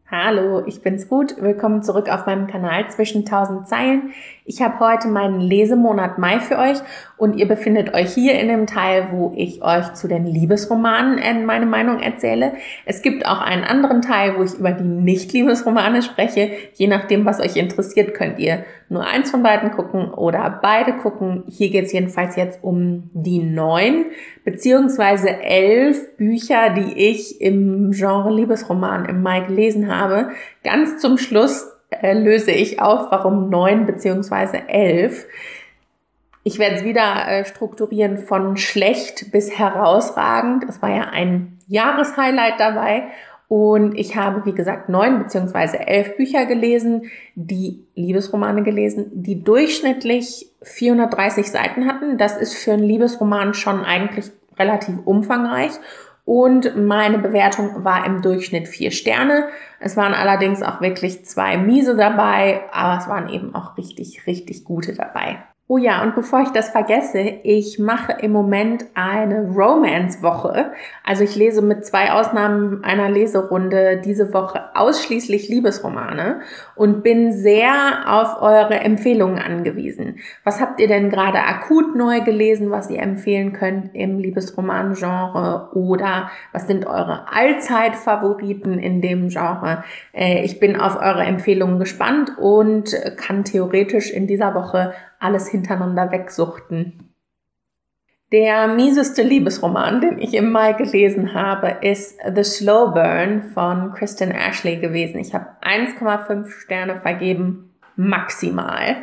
Hallo, ich bin's Ruth. Willkommen zurück auf meinem Kanal Zwischen Tausend Zeilen. Ich habe heute meinen Lesemonat Mai für euch und ihr befindet euch hier in dem Teil, wo ich euch zu den Liebesromanen meine Meinung erzähle. Es gibt auch einen anderen Teil, wo ich über die Nicht-Liebesromane spreche. Je nachdem, was euch interessiert, könnt ihr nur eins von beiden gucken oder beide gucken. Hier geht es jedenfalls jetzt um die 9 bzw. 11 Bücher, die ich im Genre Liebesroman im Mai gelesen habe. Ganz zum Schluss löse ich auf, warum 9 bzw. 11. Ich werde es wieder strukturieren von schlecht bis herausragend. Es war ja ein Jahreshighlight dabei. Und ich habe, wie gesagt, 9 bzw. 11 Bücher gelesen, die Liebesromane gelesen, die durchschnittlich 430 Seiten hatten. Das ist für einen Liebesroman schon eigentlich relativ umfangreich. Und meine Bewertung war im Durchschnitt 4 Sterne. Es waren allerdings auch wirklich 2 miese dabei, aber es waren eben auch richtig, richtig gute dabei. Oh ja, und bevor ich das vergesse, ich mache im Moment eine Romance-Woche. Also ich lese mit 2 Ausnahmen einer Leserunde diese Woche ausschließlich Liebesromane und bin sehr auf eure Empfehlungen angewiesen. Was habt ihr denn gerade akut neu gelesen, was ihr empfehlen könnt im Liebesroman-Genre? Oder was sind eure Allzeit-Favoriten in dem Genre? Ich bin auf eure Empfehlungen gespannt und kann theoretisch in dieser Woche alles hintereinander wegsuchten. Der mieseste Liebesroman, den ich im Mai gelesen habe, ist The Slow Burn von Kristen Ashley gewesen. Ich habe 1,5 Sterne vergeben, maximal.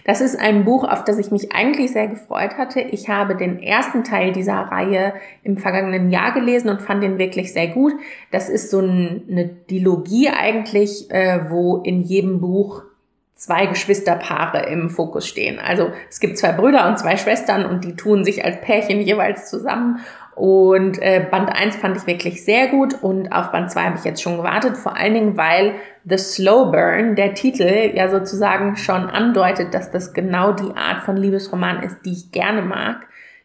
Das ist ein Buch, auf das ich mich eigentlich sehr gefreut hatte. Ich habe den ersten Teil dieser Reihe im vergangenen Jahr gelesen und fand ihn wirklich sehr gut. Das ist so eine Dilogie eigentlich, wo in jedem Buch 2 Geschwisterpaare im Fokus stehen. Also es gibt 2 Brüder und 2 Schwestern und die tun sich als Pärchen jeweils zusammen. Und Band 1 fand ich wirklich sehr gut und auf Band 2 habe ich jetzt schon gewartet. Vor allen Dingen, weil The Slow Burn, der Titel, ja sozusagen schon andeutet, dass das genau die Art von Liebesroman ist, die ich gerne mag.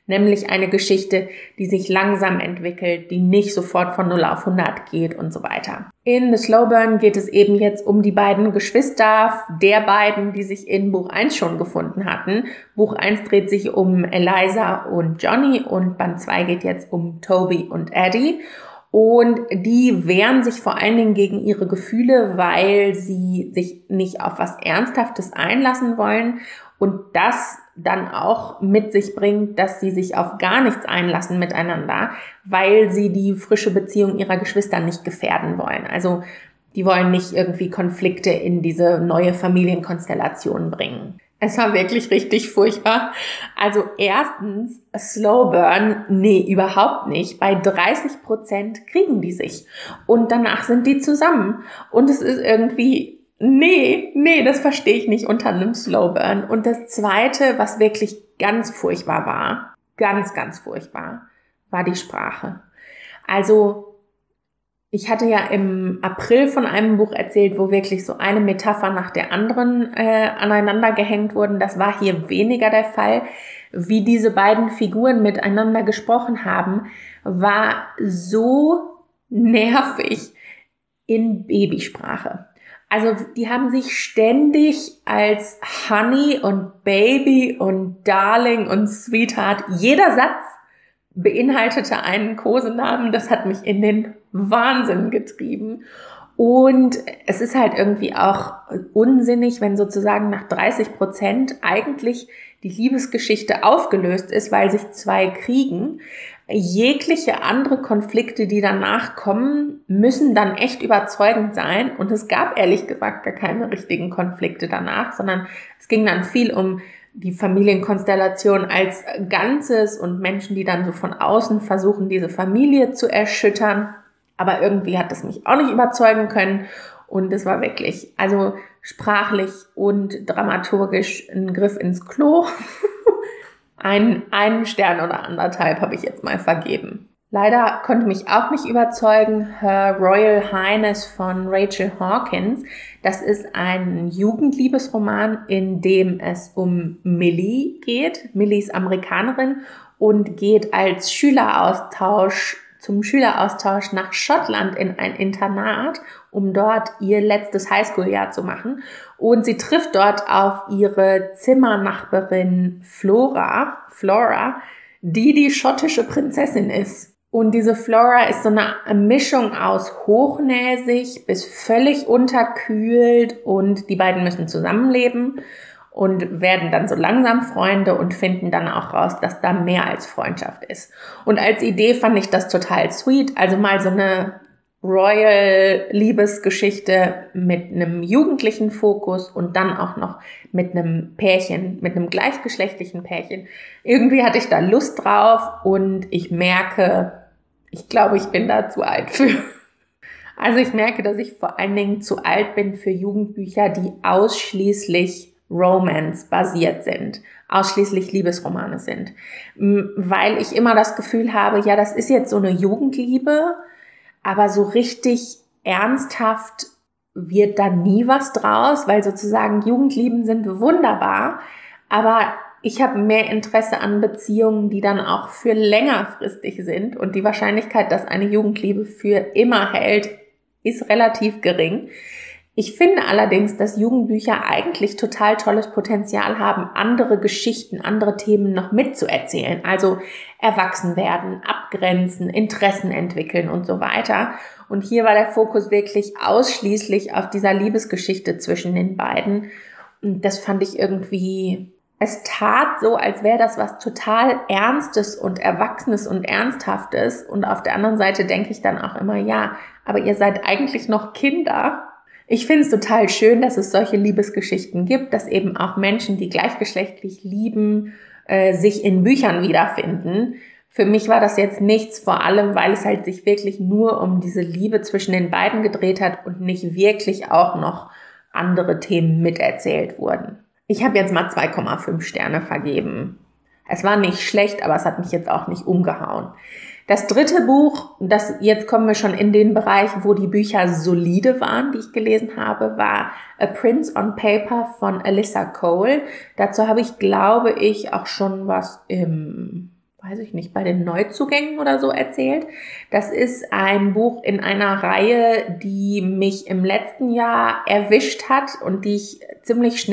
Nämlich eine Geschichte, die sich langsam entwickelt, die nicht sofort von 0 auf 100 geht und so weiter. In The Slow Burn geht es eben jetzt um die beiden Geschwister der beiden, die sich in Buch 1 schon gefunden hatten. Buch 1 dreht sich um Eliza und Johnny und Band 2 geht jetzt um Toby und Eddie. Und die wehren sich vor allen Dingen gegen ihre Gefühle, weil sie sich nicht auf was Ernsthaftes einlassen wollen und das dann auch mit sich bringt, dass sie sich auf gar nichts einlassen miteinander, weil sie die frische Beziehung ihrer Geschwister nicht gefährden wollen. Also die wollen nicht irgendwie Konflikte in diese neue Familienkonstellation bringen. Es war wirklich richtig furchtbar. Also erstens, Slow Burn, nee, überhaupt nicht. Bei 30% kriegen die sich. Und danach sind die zusammen. Und es ist irgendwie, nee, das verstehe ich nicht unter einem Slow Burn. Und das Zweite, was wirklich ganz furchtbar war, ganz furchtbar, war die Sprache. Also ich hatte ja im April von einem Buch erzählt, wo wirklich so eine Metapher nach der anderen aneinander gehängt wurden. Das war hier weniger der Fall. Wie diese beiden Figuren miteinander gesprochen haben, war so nervig in Babysprache. Also die haben sich ständig als Honey und Baby und Darling und Sweetheart, jeder Satz beinhaltete einen Kosenamen. Das hat mich in den Wahnsinn getrieben. Und es ist halt irgendwie auch unsinnig, wenn sozusagen nach 30% eigentlich die Liebesgeschichte aufgelöst ist, weil sich 2 kriegen. Jegliche andere Konflikte, die danach kommen, müssen dann echt überzeugend sein. Und es gab ehrlich gesagt gar keine richtigen Konflikte danach, sondern es ging dann viel um die Familienkonstellation als Ganzes und Menschen, die dann so von außen versuchen, diese Familie zu erschüttern. Aber irgendwie hat das mich auch nicht überzeugen können. Und es war wirklich, also sprachlich und dramaturgisch ein Griff ins Klo. Einen Stern oder 1,5 habe ich jetzt mal vergeben. Leider konnte mich auch nicht überzeugen Her Royal Highness von Rachel Hawkins. Das ist ein Jugendliebesroman, in dem es um Millie geht. Millie ist Amerikanerin und geht als Schüleraustausch zum Schüleraustausch nach Schottland in ein Internat, um dort ihr letztes Highschool-Jahr zu machen. Und sie trifft dort auf ihre Zimmernachbarin Flora, die schottische Prinzessin ist. Und diese Flora ist so eine Mischung aus hochnäsig bis völlig unterkühlt und die beiden müssen zusammenleben und werden dann so langsam Freunde und finden dann auch raus, dass da mehr als Freundschaft ist. Und als Idee fand ich das total sweet. Also mal so eine Royal-Liebesgeschichte mit einem jugendlichen Fokus und dann auch noch mit einem Pärchen, mit einem gleichgeschlechtlichen Pärchen. Irgendwie hatte ich da Lust drauf und ich merke, ich glaube, ich bin da zu alt für. Also ich merke, dass ich vor allen Dingen zu alt bin für Jugendbücher, die ausschließlich Romance-basiert sind, ausschließlich Liebesromane sind, weil ich immer das Gefühl habe, ja, das ist jetzt so eine Jugendliebe, aber so richtig ernsthaft wird da nie was draus, weil sozusagen Jugendlieben sind wunderbar, aber ich habe mehr Interesse an Beziehungen, die dann auch für längerfristig sind und die Wahrscheinlichkeit, dass eine Jugendliebe für immer hält, ist relativ gering. Ich finde allerdings, dass Jugendbücher eigentlich total tolles Potenzial haben, andere Geschichten, andere Themen noch mitzuerzählen. Also erwachsen werden, abgrenzen, Interessen entwickeln und so weiter. Und hier war der Fokus wirklich ausschließlich auf dieser Liebesgeschichte zwischen den beiden. Und das fand ich irgendwie, es tat so, als wäre das was total Ernstes und Erwachsenes und Ernsthaftes. Und auf der anderen Seite denke ich dann auch immer, ja, aber ihr seid eigentlich noch Kinder. Ich finde es total schön, dass es solche Liebesgeschichten gibt, dass eben auch Menschen, die gleichgeschlechtlich lieben, sich in Büchern wiederfinden. Für mich war das jetzt nichts, vor allem, weil es halt sich wirklich nur um diese Liebe zwischen den beiden gedreht hat und nicht wirklich auch noch andere Themen miterzählt wurden. Ich habe jetzt mal 2,5 Sterne vergeben. Es war nicht schlecht, aber es hat mich jetzt auch nicht umgehauen. Das dritte Buch, jetzt kommen wir schon in den Bereich, wo die Bücher solide waren, die ich gelesen habe, war A Prince on Paper von Alyssa Cole. Dazu habe ich, glaube ich, auch schon was bei den Neuzugängen oder so erzählt. Das ist ein Buch in einer Reihe, die mich im letzten Jahr erwischt hat und die ich ziemlich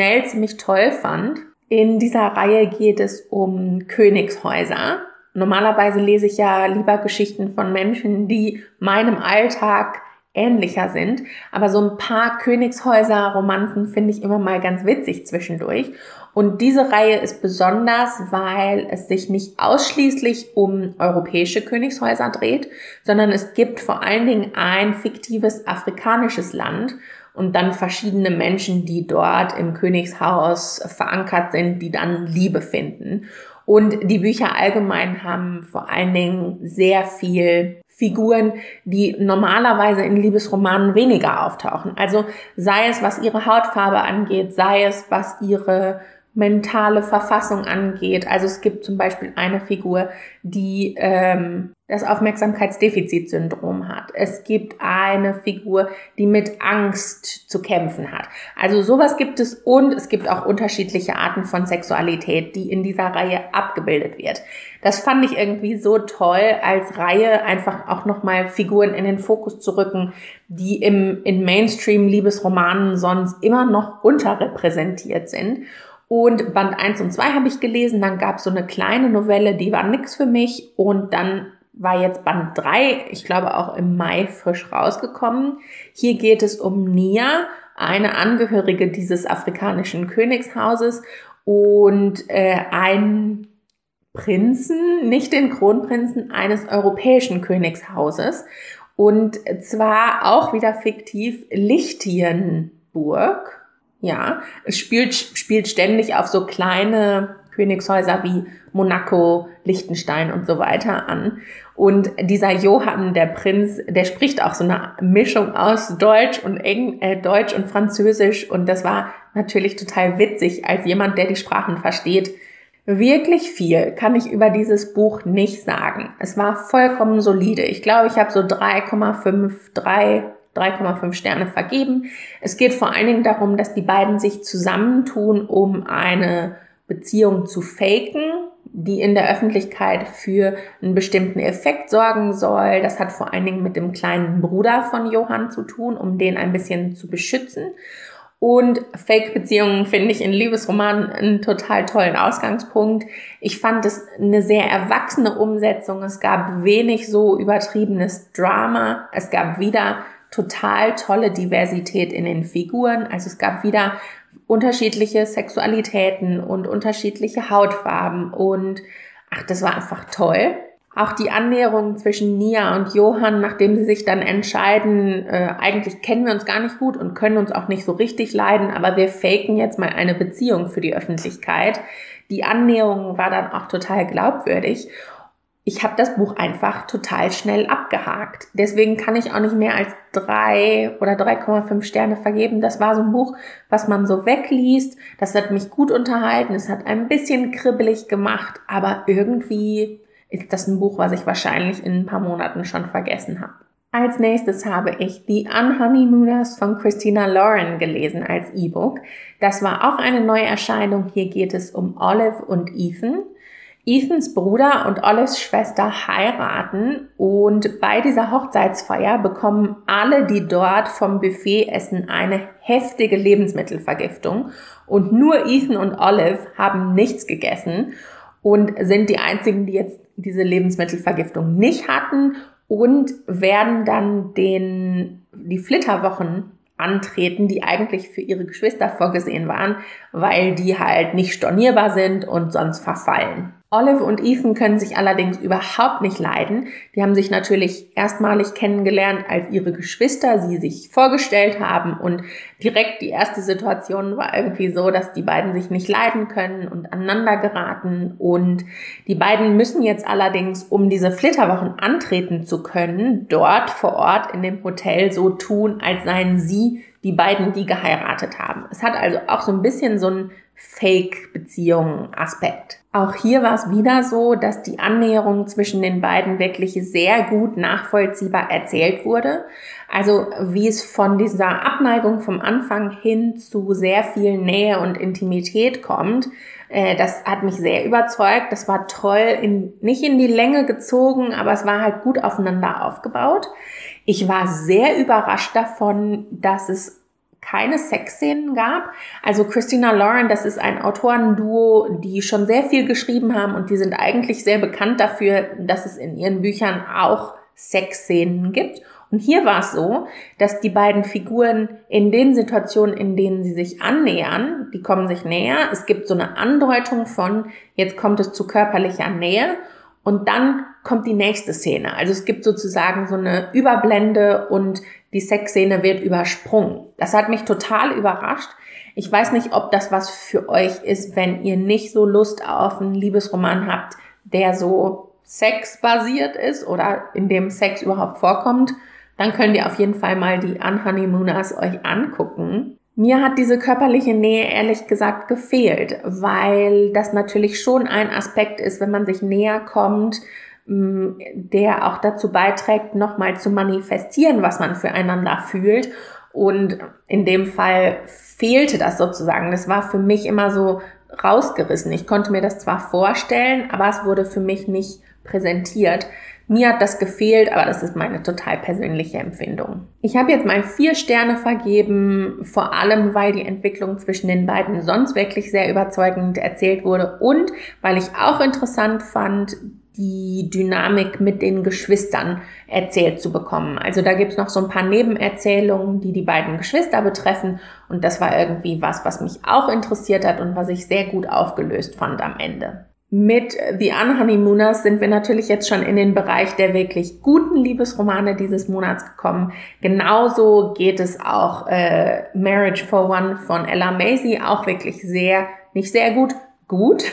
toll fand. In dieser Reihe geht es um Königshäuser. Normalerweise lese ich ja lieber Geschichten von Menschen, die meinem Alltag ähnlicher sind. Aber so ein paar Königshäuser-Romanzen finde ich immer mal ganz witzig zwischendurch. Und diese Reihe ist besonders, weil es sich nicht ausschließlich um europäische Königshäuser dreht, sondern es gibt vor allen Dingen ein fiktives afrikanisches Land und dann verschiedene Menschen, die dort im Königshaus verankert sind, die dann Liebe finden. Und die Bücher allgemein haben vor allen Dingen sehr viel Figuren, die normalerweise in Liebesromanen weniger auftauchen. Also sei es, was ihre Hautfarbe angeht, sei es, was ihre mentale Verfassung angeht. Also es gibt zum Beispiel eine Figur, die das Aufmerksamkeitsdefizitsyndrom hat. Es gibt eine Figur, die mit Angst zu kämpfen hat. Also sowas gibt es und es gibt auch unterschiedliche Arten von Sexualität, die in dieser Reihe abgebildet wird. Das fand ich irgendwie so toll, als Reihe einfach auch nochmal Figuren in den Fokus zu rücken, die in Mainstream-Liebesromanen sonst immer noch unterrepräsentiert sind. Und Band 1 und 2 habe ich gelesen, dann gab es so eine kleine Novelle, die war nix für mich und dann war jetzt Band 3, ich glaube auch im Mai frisch rausgekommen. Hier geht es um Nia, eine Angehörige dieses afrikanischen Königshauses und einen Prinzen, nicht den Kronprinzen eines europäischen Königshauses und zwar auch wieder fiktiv Lichtenburg. Ja, es spielt ständig auf so kleine Königshäuser wie Monaco, Liechtenstein und so weiter an. Und dieser Johann, der Prinz, der spricht auch so eine Mischung aus Deutsch und Deutsch und Französisch. Und das war natürlich total witzig, als jemand, der die Sprachen versteht. Wirklich viel kann ich über dieses Buch nicht sagen. Es war vollkommen solide. Ich glaube, ich habe so 3,5 Sterne vergeben. Es geht vor allen Dingen darum, dass die beiden sich zusammentun, um eine Beziehung zu faken. die in der Öffentlichkeit für einen bestimmten Effekt sorgen soll. Das hat vor allen Dingen mit dem kleinen Bruder von Johann zu tun, um den ein bisschen zu beschützen. Und Fake-Beziehungen finde ich in Liebesromanen einen total tollen Ausgangspunkt. Ich fand es eine sehr erwachsene Umsetzung. Es gab wenig so übertriebenes Drama. Es gab wieder total tolle Diversität in den Figuren. Also es gab wieder unterschiedliche Sexualitäten und unterschiedliche Hautfarben. Und das war einfach toll. Auch die Annäherung zwischen Nia und Johann, nachdem sie sich dann entscheiden, eigentlich kennen wir uns gar nicht gut und können uns auch nicht so richtig leiden, aber wir faken jetzt mal eine Beziehung für die Öffentlichkeit. Die Annäherung war dann auch total glaubwürdig. Ich habe das Buch einfach total schnell abgehakt. Deswegen kann ich auch nicht mehr als 3 oder 3,5 Sterne vergeben. Das war so ein Buch, was man so wegliest. Das hat mich gut unterhalten. Es hat ein bisschen kribbelig gemacht, aber irgendwie ist das ein Buch, was ich wahrscheinlich in ein paar Monaten schon vergessen habe. Als nächstes habe ich The Unhoneymooners von Christina Lauren gelesen als E-Book. Das war auch eine Neuerscheinung. Hier geht es um Olive und Ethan. Ethans Bruder und Olives Schwester heiraten und bei dieser Hochzeitsfeier bekommen alle, die dort vom Buffet essen, eine heftige Lebensmittelvergiftung. Und nur Ethan und Olive haben nichts gegessen und sind die einzigen, die jetzt diese Lebensmittelvergiftung nicht hatten und werden dann die Flitterwochen antreten, die eigentlich für ihre Geschwister vorgesehen waren, weil die halt nicht stornierbar sind und sonst verfallen. Olive und Ethan können sich allerdings überhaupt nicht leiden. Die haben sich natürlich erstmalig kennengelernt, als ihre Geschwister sie sich vorgestellt haben und direkt die erste Situation war irgendwie so, dass die beiden sich nicht leiden können und aneinander geraten und die beiden müssen jetzt allerdings, um diese Flitterwochen antreten zu können, dort vor Ort in dem Hotel so tun, als seien sie die beiden, die geheiratet haben. Es hat also auch so ein bisschen so einen Fake-Beziehungen-Aspekt. Auch hier war es wieder so, dass die Annäherung zwischen den beiden wirklich sehr gut nachvollziehbar erzählt wurde. Also wie es von dieser Abneigung vom Anfang hin zu sehr viel Nähe und Intimität kommt, das hat mich sehr überzeugt. Das war toll, nicht in die Länge gezogen, aber es war halt gut aufeinander aufgebaut. Ich war sehr überrascht davon, dass es keine Sexszenen gab. Also Christina Lauren, das ist ein Autorenduo, die schon sehr viel geschrieben haben und die sind eigentlich sehr bekannt dafür, dass es in ihren Büchern auch Sexszenen gibt. Und hier war es so, dass die beiden Figuren in den Situationen, in denen sie sich annähern, die kommen sich näher. Es gibt so eine Andeutung von, jetzt kommt es zu körperlicher Nähe. Und dann kommt die nächste Szene. Also es gibt sozusagen so eine Überblende und die Sexszene wird übersprungen. Das hat mich total überrascht. Ich weiß nicht, ob das was für euch ist, wenn ihr nicht so Lust auf einen Liebesroman habt, der so sexbasiert ist oder in dem Sex überhaupt vorkommt. Dann könnt ihr auf jeden Fall mal die Unhoneymooners euch angucken. Mir hat diese körperliche Nähe ehrlich gesagt gefehlt, weil das natürlich schon ein Aspekt ist, wenn man sich näher kommt, der auch dazu beiträgt, nochmal zu manifestieren, was man füreinander fühlt. Und in dem Fall fehlte das sozusagen. Das war für mich immer so rausgerissen. Ich konnte mir das zwar vorstellen, aber es wurde für mich nicht präsentiert. Mir hat das gefehlt, aber das ist meine total persönliche Empfindung. Ich habe jetzt mal 4 Sterne vergeben, vor allem, weil die Entwicklung zwischen den beiden sonst wirklich sehr überzeugend erzählt wurde und weil ich auch interessant fand, die Dynamik mit den Geschwistern erzählt zu bekommen. Also da gibt's noch so ein paar Nebenerzählungen, die beiden Geschwister betreffen und das war irgendwie was mich auch interessiert hat und was ich sehr gut aufgelöst fand am Ende. Mit The Unhoneymooners sind wir natürlich jetzt schon in den Bereich der wirklich guten Liebesromane dieses Monats gekommen. Genauso geht es auch Marriage for One von Ella Macy, auch wirklich nicht sehr gut.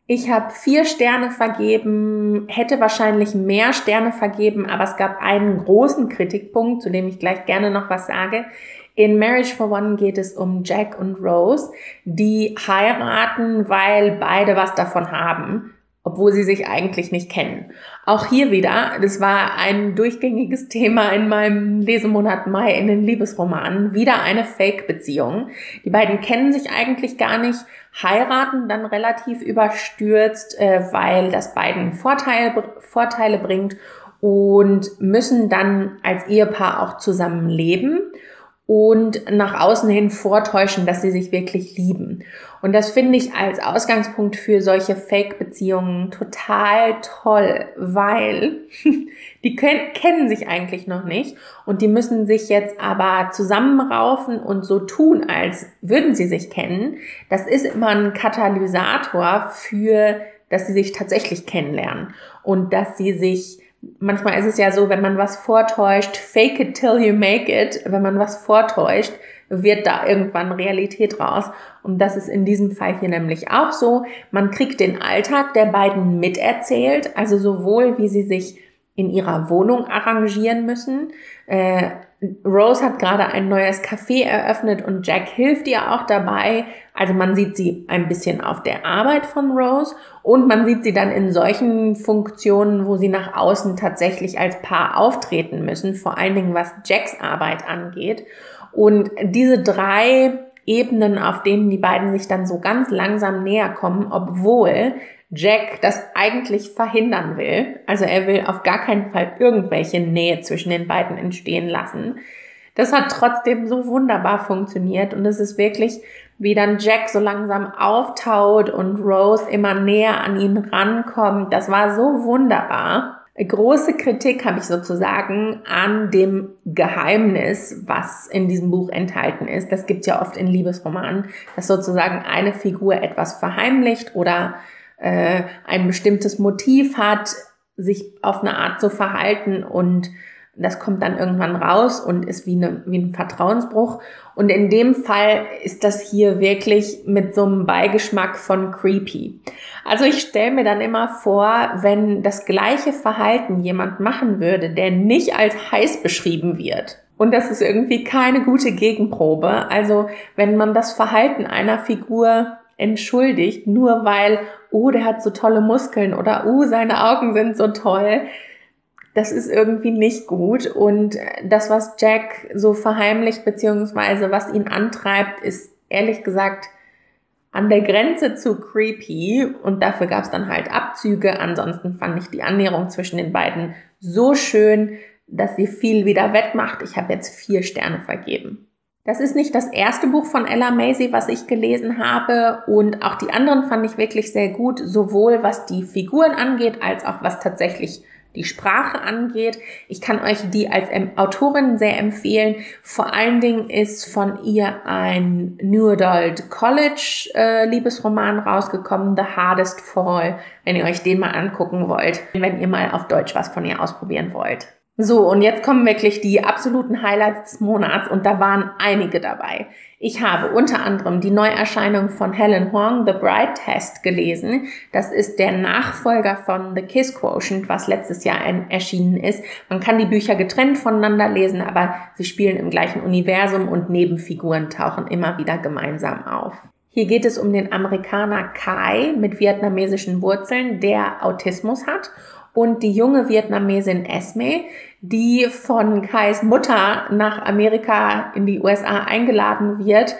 Ich habe 4 Sterne vergeben, hätte wahrscheinlich mehr Sterne vergeben, aber es gab einen großen Kritikpunkt, zu dem ich gleich gerne noch was sage. In Marriage for One geht es um Jack und Rose, die heiraten, weil beide was davon haben. obwohl sie sich eigentlich nicht kennen. Auch hier wieder, das war ein durchgängiges Thema in meinem Lesemonat Mai in den Liebesromanen, wieder eine Fake-Beziehung. Die beiden kennen sich eigentlich gar nicht, heiraten dann relativ überstürzt, weil das beiden Vorteile bringt und müssen dann als Ehepaar auch zusammen leben und nach außen hin vortäuschen, dass sie sich wirklich lieben. Und das finde ich als Ausgangspunkt für solche Fake-Beziehungen total toll, weil die kennen sich eigentlich noch nicht und die müssen sich jetzt aber zusammenraufen und so tun, als würden sie sich kennen. Das ist immer ein Katalysator für, dass sie sich tatsächlich kennenlernen und dass sie sich. Manchmal ist es ja so, wenn man was vortäuscht, fake it till you make it, wenn man was vortäuscht, wird da irgendwann Realität raus. Und das ist in diesem Fall hier nämlich auch so. Man kriegt den Alltag der beiden miterzählt, also sowohl wie sie sich in ihrer Wohnung arrangieren müssen. Rose hat gerade ein neues Café eröffnet und Jack hilft ihr auch dabei. Also man sieht sie ein bisschen auf der Arbeit von Rose und man sieht sie dann in solchen Funktionen, wo sie nach außen tatsächlich als Paar auftreten müssen, vor allen Dingen was Jacks Arbeit angeht. Und diese 3 Ebenen, auf denen die beiden sich dann so ganz langsam näher kommen, obwohl Jack das eigentlich verhindern will. Also er will auf gar keinen Fall irgendwelche Nähe zwischen den beiden entstehen lassen. Das hat trotzdem so wunderbar funktioniert und es ist wirklich, wie dann Jack so langsam auftaut und Rose immer näher an ihn rankommt. Das war so wunderbar. Große Kritik habe ich sozusagen an dem Geheimnis, was in diesem Buch enthalten ist. Das gibt es ja oft in Liebesromanen, dass sozusagen eine Figur etwas verheimlicht oder ein bestimmtes Motiv hat, sich auf eine Art zu verhalten und das kommt dann irgendwann raus und ist wie ein Vertrauensbruch. Und in dem Fall ist das hier wirklich mit so einem Beigeschmack von creepy. Also ich stelle mir dann immer vor, wenn das gleiche Verhalten jemand machen würde, der nicht als heiß beschrieben wird. Und das ist irgendwie keine gute Gegenprobe. Also wenn man das Verhalten einer Figur entschuldigt, nur weil, der hat so tolle Muskeln oder, seine Augen sind so toll. Das ist irgendwie nicht gut. Und das, was Jack so verheimlicht, beziehungsweise was ihn antreibt, ist ehrlich gesagt an der Grenze zu creepy. Und dafür gab es dann halt Abzüge. Ansonsten fand ich die Annäherung zwischen den beiden so schön, dass sie viel wieder wettmacht. Ich habe jetzt 4 Sterne vergeben. Das ist nicht das erste Buch von Ella Macy, was ich gelesen habe und auch die anderen fand ich wirklich sehr gut, sowohl was die Figuren angeht, als auch was tatsächlich die Sprache angeht. Ich kann euch die als Autorin sehr empfehlen. Vor allen Dingen ist von ihr ein New Adult College Liebesroman rausgekommen, The Hardest Fall, wenn ihr euch den mal angucken wollt, wenn ihr mal auf Deutsch was von ihr ausprobieren wollt. So, und jetzt kommen wirklich die absoluten Highlights des Monats und da waren einige dabei. Ich habe unter anderem die Neuerscheinung von Helen Hoang, The Bride Test, gelesen. Das ist der Nachfolger von The Kiss Quotient, was letztes Jahr erschienen ist. Man kann die Bücher getrennt voneinander lesen, aber sie spielen im gleichen Universum und Nebenfiguren tauchen immer wieder gemeinsam auf. Hier geht es um den Amerikaner Kai mit vietnamesischen Wurzeln, der Autismus hat. Und die junge Vietnamesin Esme, die von Kais Mutter nach Amerika in die USA eingeladen wird,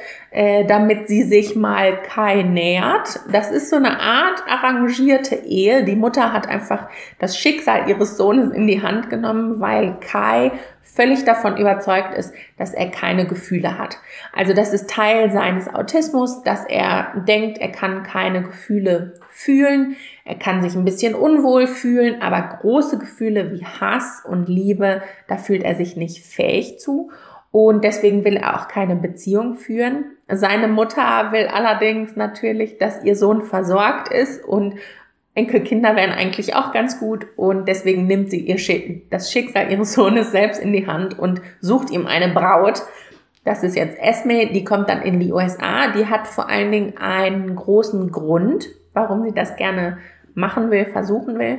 damit sie sich mal Kai nähert. Das ist so eine Art arrangierte Ehe. Die Mutter hat einfach das Schicksal ihres Sohnes in die Hand genommen, weil Kai völlig davon überzeugt ist, dass er keine Gefühle hat. Also das ist Teil seines Autismus, dass er denkt, er kann keine Gefühle fühlen. Er kann sich ein bisschen unwohl fühlen, aber große Gefühle wie Hass und Liebe, da fühlt er sich nicht fähig zu. Und deswegen will er auch keine Beziehung führen. Seine Mutter will allerdings natürlich, dass ihr Sohn versorgt ist und Enkelkinder wären eigentlich auch ganz gut und deswegen nimmt sie das Schicksal ihres Sohnes selbst in die Hand und sucht ihm eine Braut. Das ist jetzt Esme, die kommt dann in die USA. Die hat vor allen Dingen einen großen Grund, warum sie das gerne machen will, versuchen will.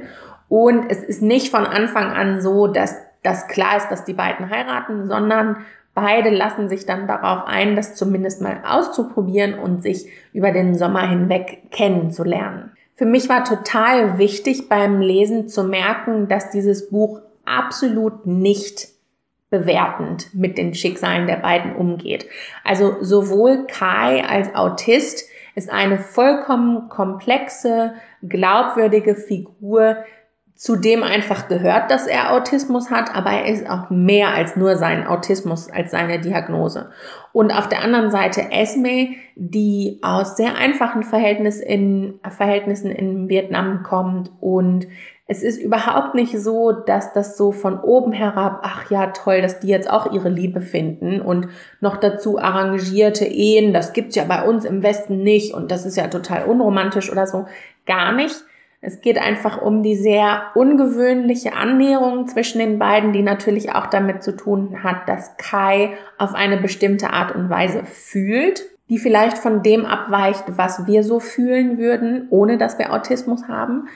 Und es ist nicht von Anfang an so, dass das klar ist, dass die beiden heiraten, sondern beide lassen sich dann darauf ein, das zumindest mal auszuprobieren und sich über den Sommer hinweg kennenzulernen. Für mich war total wichtig beim Lesen zu merken, dass dieses Buch absolut nicht bewertend mit den Schicksalen der beiden umgeht. Also sowohl Kai als Autist ist eine vollkommen komplexe, glaubwürdige Figur, zu dem einfach gehört, dass er Autismus hat, aber er ist auch mehr als nur sein Autismus, als seine Diagnose. Und auf der anderen Seite Esme, die aus sehr einfachen Verhältnissen in Vietnam kommt, und es ist überhaupt nicht so, dass das so von oben herab, ach ja, toll, dass die jetzt auch ihre Liebe finden und noch dazu arrangierte Ehen, das gibt's ja bei uns im Westen nicht und das ist ja total unromantisch oder so, gar nicht. Es geht einfach um die sehr ungewöhnliche Annäherung zwischen den beiden, die natürlich auch damit zu tun hat, dass Kai auf eine bestimmte Art und Weise fühlt, die vielleicht von dem abweicht, was wir so fühlen würden, ohne dass wir Autismus haben.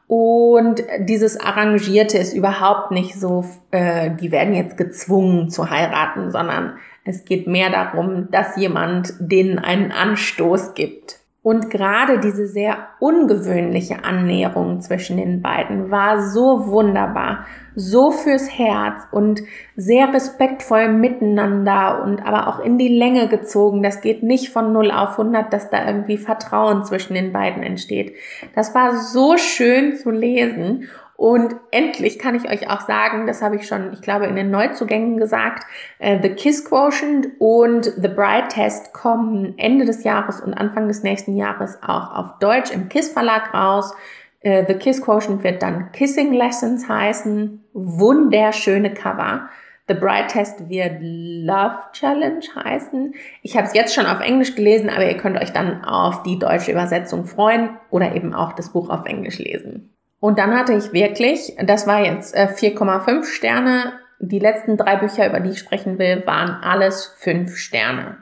Und dieses Arrangierte ist überhaupt nicht so, die werden jetzt gezwungen zu heiraten, sondern es geht mehr darum, dass jemand denen einen Anstoß gibt. Und gerade diese sehr ungewöhnliche Annäherung zwischen den beiden war so wunderbar, so fürs Herz und sehr respektvoll miteinander und aber auch in die Länge gezogen. Das geht nicht von 0 auf 100, dass da irgendwie Vertrauen zwischen den beiden entsteht. Das war so schön zu lesen. Und endlich kann ich euch auch sagen, das habe ich schon, ich glaube, in den Neuzugängen gesagt, The Kiss Quotient und The Bride Test kommen Ende des Jahres und Anfang des nächsten Jahres auch auf Deutsch im Kiss Verlag raus. The Kiss Quotient wird dann Kissing Lessons heißen. Wunderschöne Cover. The Bride Test wird Love Challenge heißen. Ich habe es jetzt schon auf Englisch gelesen, aber ihr könnt euch dann auf die deutsche Übersetzung freuen oder eben auch das Buch auf Englisch lesen. Und dann hatte ich wirklich, das war jetzt 4,5 Sterne. Die letzten 3 Bücher, über die ich sprechen will, waren alles 5 Sterne.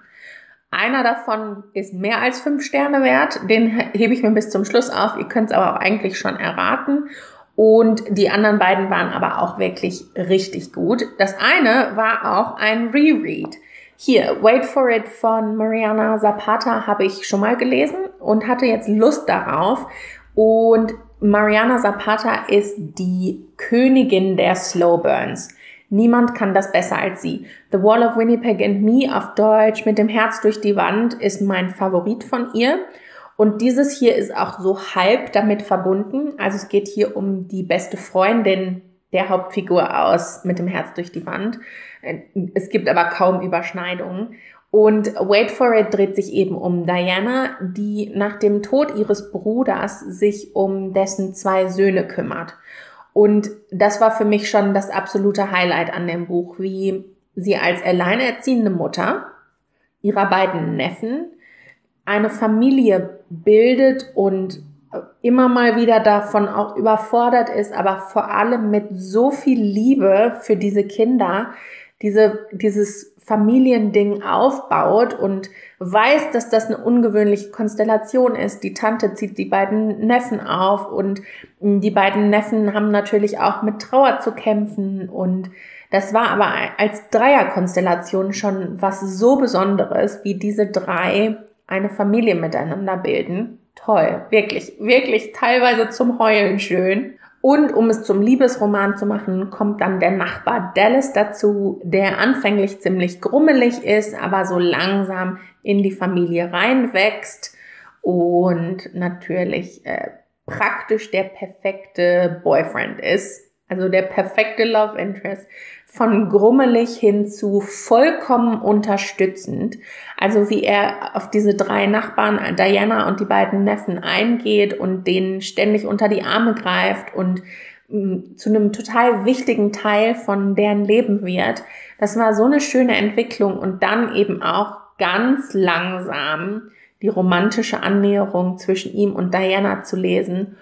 Einer davon ist mehr als 5 Sterne wert. Den hebe ich mir bis zum Schluss auf. Ihr könnt es aber auch eigentlich schon erraten. Und die anderen beiden waren aber auch wirklich richtig gut. Das eine war auch ein Reread. Hier, Wait for It von Mariana Zapata habe ich schon mal gelesen und hatte jetzt Lust darauf. Und Mariana Zapata ist die Königin der Slow Burns. Niemand kann das besser als sie. The Wall of Winnipeg and Me auf Deutsch mit dem Herz durch die Wand ist mein Favorit von ihr. Und dieses hier ist auch so halb damit verbunden. Also es geht hier um die beste Freundin der Hauptfigur aus mit dem Herz durch die Wand. Es gibt aber kaum Überschneidungen. Und Wait for It dreht sich eben um Diana, die nach dem Tod ihres Bruders sich um dessen 2 Söhne kümmert. Und das war für mich schon das absolute Highlight an dem Buch, wie sie als alleinerziehende Mutter ihrer beiden Neffen eine Familie bildet und immer mal wieder davon auch überfordert ist, aber vor allem mit so viel Liebe für diese Kinder dieses Familiending aufbaut und weiß, dass das eine ungewöhnliche Konstellation ist. Die Tante zieht die beiden Neffen auf und die beiden Neffen haben natürlich auch mit Trauer zu kämpfen, und das war aber als Dreierkonstellation schon was so Besonderes, wie diese 3 eine Familie miteinander bilden. Toll, wirklich, wirklich teilweise zum Heulen schön. Und um es zum Liebesroman zu machen, kommt dann der Nachbar Dallas dazu, der anfänglich ziemlich grummelig ist, aber so langsam in die Familie reinwächst und natürlich praktisch der perfekte Boyfriend ist. Also der perfekte Love Interest. Von grummelig hin zu vollkommen unterstützend. Also wie er auf diese 3 Nachbarn, Diana und die beiden Neffen, eingeht und denen ständig unter die Arme greift und zu einem total wichtigen Teil von deren Leben wird. Das war so eine schöne Entwicklung, und dann eben auch ganz langsam die romantische Annäherung zwischen ihm und Diana zu lesen.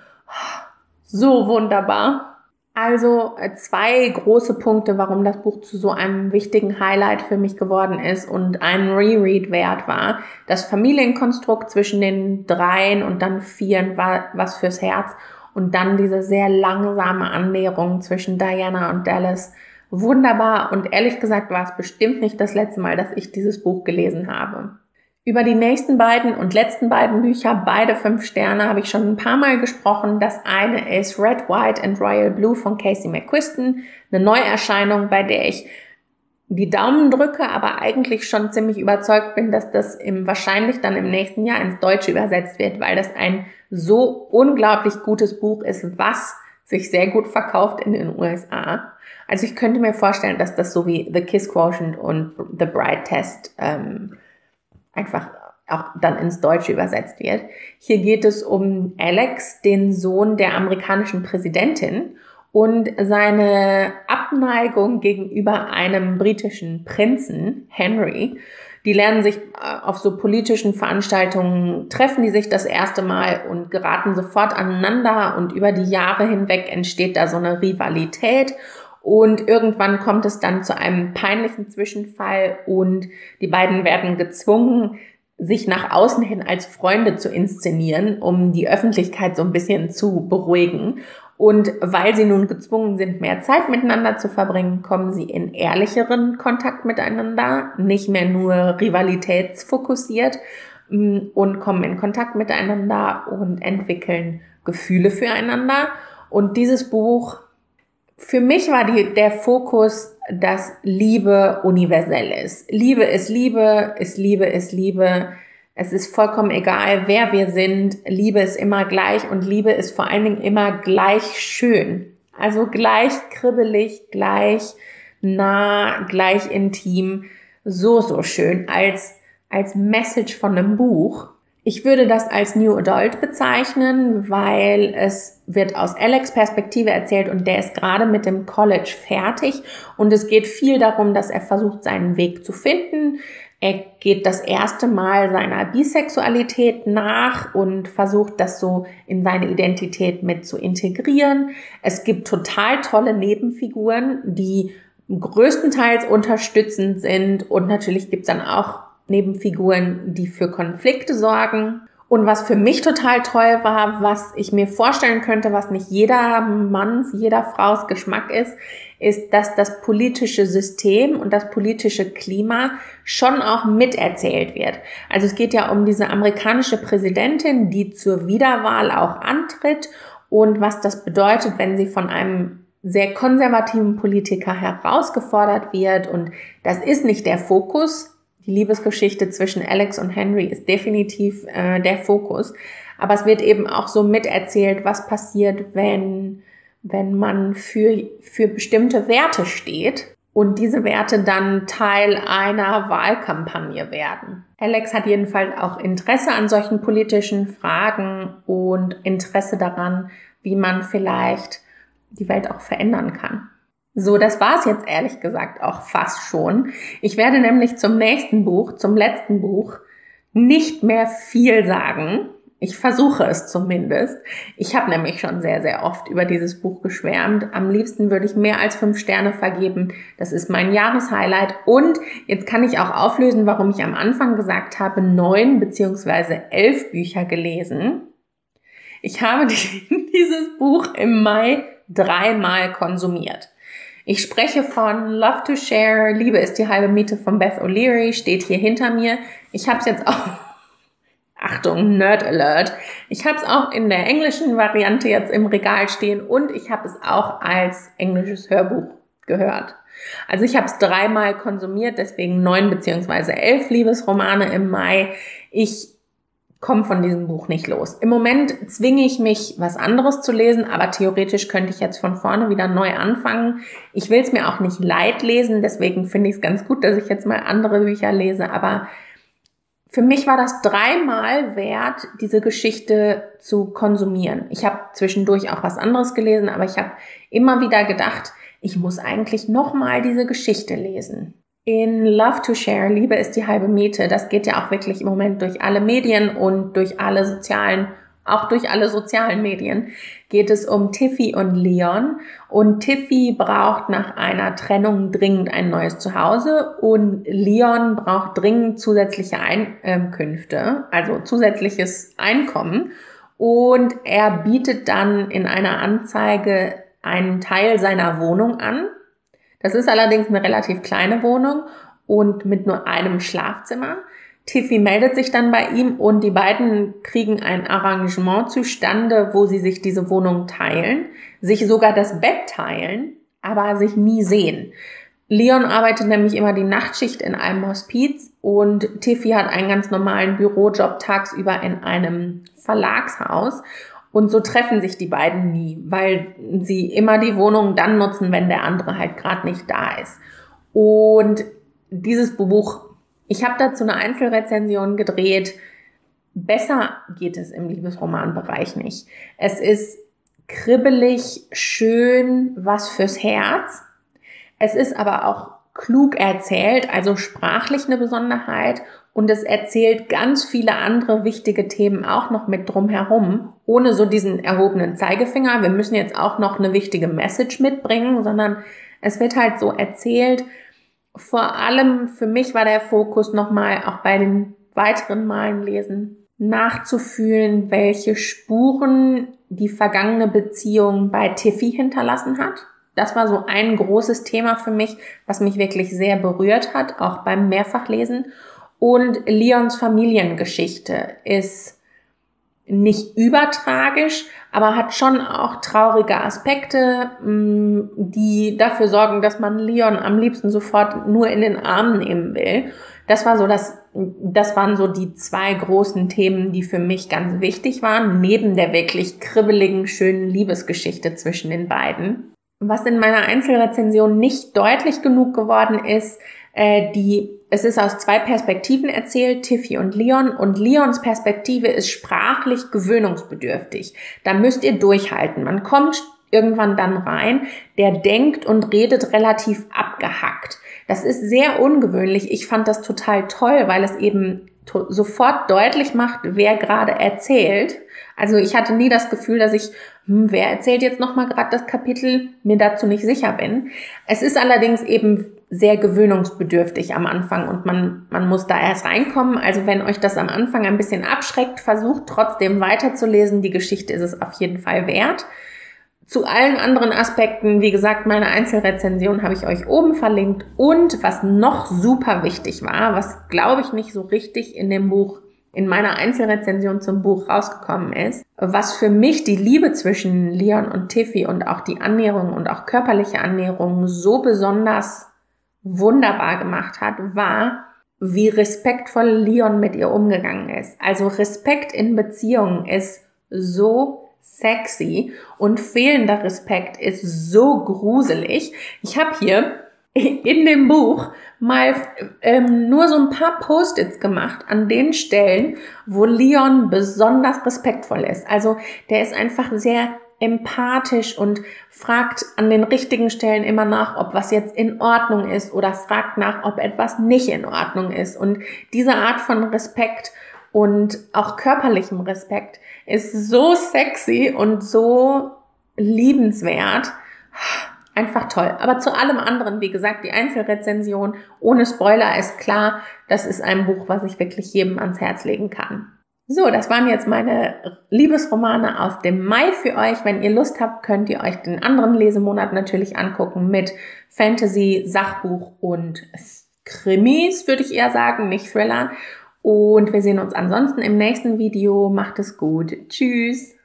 So wunderbar. Also 2 große Punkte, warum das Buch zu so einem wichtigen Highlight für mich geworden ist und ein Reread wert war. Das Familienkonstrukt zwischen den 3 und dann 4 war was fürs Herz, und dann diese sehr langsame Annäherung zwischen Diana und Dallas. Wunderbar, und ehrlich gesagt war es bestimmt nicht das letzte Mal, dass ich dieses Buch gelesen habe. Über die nächsten beiden und letzten beiden Bücher, beide 5 Sterne, habe ich schon ein paar Mal gesprochen. Das eine ist Red, White and Royal Blue von Casey McQuiston, eine Neuerscheinung, bei der ich die Daumen drücke, aber eigentlich schon ziemlich überzeugt bin, dass das wahrscheinlich dann im nächsten Jahr ins Deutsche übersetzt wird, weil das ein so unglaublich gutes Buch ist, was sich sehr gut verkauft in den USA. Also ich könnte mir vorstellen, dass das so wie The Kiss Quotient und The Bride Test einfach auch dann ins Deutsche übersetzt wird. Hier geht es um Alex, den Sohn der amerikanischen Präsidentin, und seine Abneigung gegenüber einem britischen Prinzen, Henry. Die lernen sich auf so politischen Veranstaltungen, treffen die sich das erste Mal und geraten sofort aneinander, und über die Jahre hinweg entsteht da so eine Rivalität. Und irgendwann kommt es dann zu einem peinlichen Zwischenfall und die beiden werden gezwungen, sich nach außen hin als Freunde zu inszenieren, um die Öffentlichkeit so ein bisschen zu beruhigen. Und weil sie nun gezwungen sind, mehr Zeit miteinander zu verbringen, kommen sie in ehrlicheren Kontakt miteinander, nicht mehr nur rivalitätsfokussiert, und kommen in Kontakt miteinander und entwickeln Gefühle füreinander. Und dieses Buch, für mich war der Fokus, dass Liebe universell ist. Liebe ist Liebe, ist Liebe ist Liebe. Es ist vollkommen egal, wer wir sind. Liebe ist immer gleich und Liebe ist vor allen Dingen immer gleich schön. Also gleich kribbelig, gleich nah, gleich intim. So schön als Message von einem Buch. Ich würde das als New Adult bezeichnen, weil es wird aus Alex' Perspektive erzählt und der ist gerade mit dem College fertig und es geht viel darum, dass er versucht, seinen Weg zu finden. Er geht das erste Mal seiner Bisexualität nach und versucht, das so in seine Identität mit zu integrieren. Es gibt total tolle Nebenfiguren, die größtenteils unterstützend sind und natürlich gibt es dann auch Nebenfiguren, die für Konflikte sorgen. Und was für mich total toll war, was ich mir vorstellen könnte, was nicht jeder Manns, jeder Fraus Geschmack ist, dass das politische System und das politische Klima schon auch miterzählt wird. Also es geht ja um diese amerikanische Präsidentin, die zur Wiederwahl auch antritt und was das bedeutet, wenn sie von einem sehr konservativen Politiker herausgefordert wird. Und das ist nicht der Fokus. Die Liebesgeschichte zwischen Alex und Henry ist definitiv der Fokus. Aber es wird eben auch so miterzählt, was passiert, wenn man für bestimmte Werte steht und diese Werte dann Teil einer Wahlkampagne werden. Alex hat jedenfalls auch Interesse an solchen politischen Fragen und Interesse daran, wie man vielleicht die Welt auch verändern kann. So, das war's jetzt ehrlich gesagt auch fast schon. Ich werde nämlich zum nächsten Buch, zum letzten Buch, nicht mehr viel sagen. Ich versuche es zumindest. Ich habe nämlich schon sehr, sehr oft über dieses Buch geschwärmt. Am liebsten würde ich mehr als 5 Sterne vergeben. Das ist mein Jahreshighlight. Und jetzt kann ich auch auflösen, warum ich am Anfang gesagt habe, 9 bzw. 11 Bücher gelesen. Ich habe dieses Buch im Mai 3-mal konsumiert. Ich spreche von Love to Share, Liebe ist die halbe Miete von Beth O'Leary, steht hier hinter mir. Ich habe es jetzt auch, Achtung, Nerd Alert, ich habe es auch in der englischen Variante jetzt im Regal stehen und ich habe es auch als englisches Hörbuch gehört. Also ich habe es 3-mal konsumiert, deswegen 9 bzw. 11 Liebesromane im Mai. Ich komme von diesem Buch nicht los. Im Moment zwinge ich mich, was anderes zu lesen, aber theoretisch könnte ich jetzt von vorne wieder neu anfangen. Ich will es mir auch nicht leid lesen, deswegen finde ich es ganz gut, dass ich jetzt mal andere Bücher lese, aber für mich war das 3-mal wert, diese Geschichte zu konsumieren. Ich habe zwischendurch auch was anderes gelesen, aber ich habe immer wieder gedacht, ich muss eigentlich nochmal diese Geschichte lesen. In Love to Share, Liebe ist die halbe Miete, das geht ja auch wirklich im Moment durch alle Medien und durch alle sozialen Medien, geht es um Tiffy und Leon. Und Tiffy braucht nach einer Trennung dringend ein neues Zuhause und Leon braucht dringend zusätzliche Einkünfte, also zusätzliches Einkommen. Und er bietet dann in einer Anzeige einen Teil seiner Wohnung an. Das ist allerdings eine relativ kleine Wohnung und mit nur einem Schlafzimmer. Tiffy meldet sich dann bei ihm und die beiden kriegen ein Arrangement zustande, wo sie sich diese Wohnung teilen, sich sogar das Bett teilen, aber sich nie sehen. Leon arbeitet nämlich immer die Nachtschicht in einem Hospiz und Tiffy hat einen ganz normalen Bürojob tagsüber in einem Verlagshaus. Und so treffen sich die beiden nie, weil sie immer die Wohnung dann nutzen, wenn der andere halt gerade nicht da ist. Und dieses Buch, ich habe dazu eine Einzelrezension gedreht. Besser geht es im Liebesromanbereich nicht. Es ist kribbelig, schön, was fürs Herz. Es ist aber auch klug erzählt, also sprachlich eine Besonderheit. Und es erzählt ganz viele andere wichtige Themen auch noch mit drumherum, ohne so diesen erhobenen Zeigefinger. Wir müssen jetzt auch noch eine wichtige Message mitbringen, sondern es wird halt so erzählt. Vor allem für mich war der Fokus nochmal auch bei den weiteren Malen lesen, nachzufühlen, welche Spuren die vergangene Beziehung bei Tiffy hinterlassen hat. Das war so ein großes Thema für mich, was mich wirklich sehr berührt hat, auch beim Mehrfachlesen. Und Leons Familiengeschichte ist nicht übertragisch, aber hat schon auch traurige Aspekte, die dafür sorgen, dass man Leon am liebsten sofort nur in den Arm nehmen will. Das waren so die zwei großen Themen, die für mich ganz wichtig waren, neben der wirklich kribbeligen, schönen Liebesgeschichte zwischen den beiden. Was in meiner Einzelrezension nicht deutlich genug geworden ist, es ist aus zwei Perspektiven erzählt, Tiffy und Leons Perspektive ist sprachlich gewöhnungsbedürftig. Da müsst ihr durchhalten. Man kommt irgendwann dann rein, der denkt und redet relativ abgehackt. Das ist sehr ungewöhnlich. Ich fand das total toll, weil es eben sofort deutlich macht, wer gerade erzählt. Also ich hatte nie das Gefühl, dass ich, wer erzählt jetzt nochmal gerade das Kapitel, mir dazu nicht sicher bin. Es ist allerdings eben sehr gewöhnungsbedürftig am Anfang und man muss da erst reinkommen. Also wenn euch das am Anfang ein bisschen abschreckt, versucht trotzdem weiterzulesen. Die Geschichte ist es auf jeden Fall wert. Zu allen anderen Aspekten, wie gesagt, meine Einzelrezension habe ich euch oben verlinkt. Und was noch super wichtig war, was glaube ich nicht so richtig in dem Buch, in meiner Einzelrezension zum Buch rausgekommen ist, was für mich die Liebe zwischen Leon und Tiffy und auch die Annäherung und auch körperliche Annäherung so besonders wunderbar gemacht hat, war, wie respektvoll Leon mit ihr umgegangen ist. Also Respekt in Beziehungen ist so sexy und fehlender Respekt ist so gruselig. Ich habe hier in dem Buch mal nur so ein paar Post-its gemacht an den Stellen, wo Leon besonders respektvoll ist. Also der ist einfach sehr empathisch und fragt an den richtigen Stellen immer nach, ob was jetzt in Ordnung ist oder fragt nach, ob etwas nicht in Ordnung ist. Und diese Art von Respekt und auch körperlichem Respekt ist so sexy und so liebenswert. Einfach toll. Aber zu allem anderen, wie gesagt, die Einzelrezension ohne Spoiler ist klar, das ist ein Buch, was ich wirklich jedem ans Herz legen kann. So, das waren jetzt meine Liebesromane aus dem Mai für euch. Wenn ihr Lust habt, könnt ihr euch den anderen Lesemonat natürlich angucken mit Fantasy, Sachbuch und Krimis, würde ich eher sagen, nicht Thriller. Und wir sehen uns ansonsten im nächsten Video. Macht es gut. Tschüss.